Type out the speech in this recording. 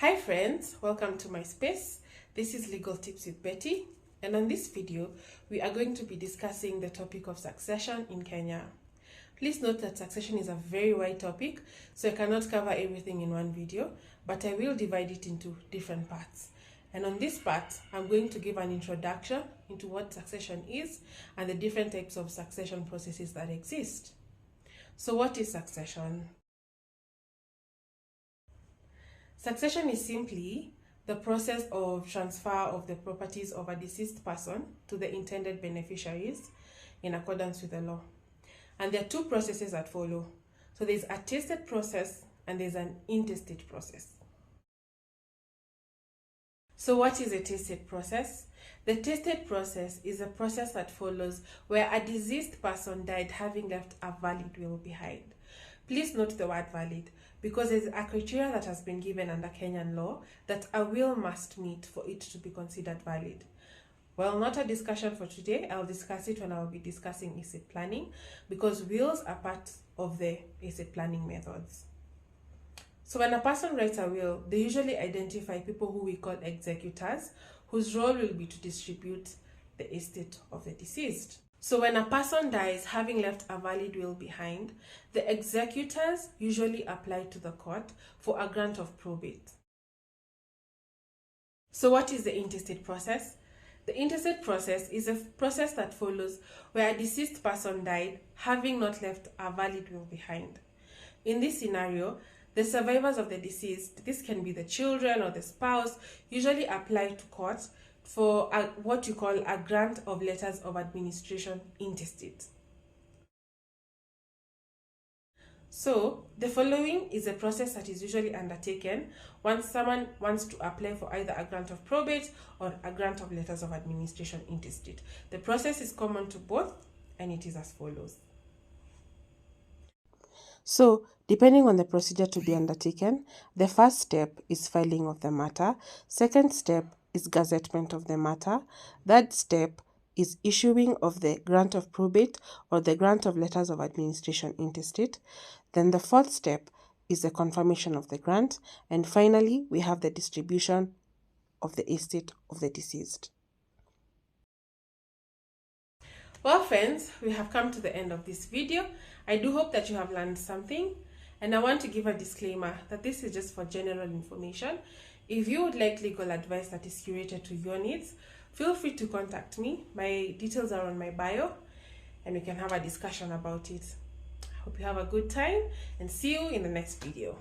Hi friends, welcome to my space. This is Legal Tips with Betty, and on this video we are going to be discussing the topic of succession in Kenya. Please note that succession is a very wide topic, so I cannot cover everything in one video, but I will divide it into different parts. And on this part, I'm going to give an introduction into what succession is and the different types of succession processes that exist. So what is succession? Succession is simply the process of transfer of the properties of a deceased person to the intended beneficiaries in accordance with the law. And there are two processes that follow. So there's a tested process and there's an intestate process. So what is a tested process? The tested process is a process that follows where a deceased person died having left a valid will behind. Please note the word valid, because there's a criteria that has been given under Kenyan law that a will must meet for it to be considered valid. Well, not a discussion for today. I'll discuss it when I'll be discussing estate planning, because wills are part of the estate planning methods. So when a person writes a will, they usually identify people who we call executors, whose role will be to distribute the estate of the deceased. So when a person dies having left a valid will behind, the executors usually apply to the court for a grant of probate. So what is the intestate process? The intestate process is a process that follows where a deceased person died having not left a valid will behind. In this scenario, the survivors of the deceased, this can be the children or the spouse, usually apply to court for what you call a grant of letters of administration intestate. So the following is a process that is usually undertaken once someone wants to apply for either a grant of probate or a grant of letters of administration intestate. The process is common to both and it is as follows. So, depending on the procedure to be undertaken, the first step is filing of the matter, second step is gazettement of the matter, third step is issuing of the grant of probate or the grant of letters of administration intestate, then the fourth step is the confirmation of the grant, and finally we have the distribution of the estate of the deceased. Well friends, we have come to the end of this video. I do hope that you have learned something, and I want to give a disclaimer that this is just for general information. If you would like legal advice that is curated to your needs, feel free to contact me. My details are on my bio and we can have a discussion about it. I hope you have a good time and see you in the next video.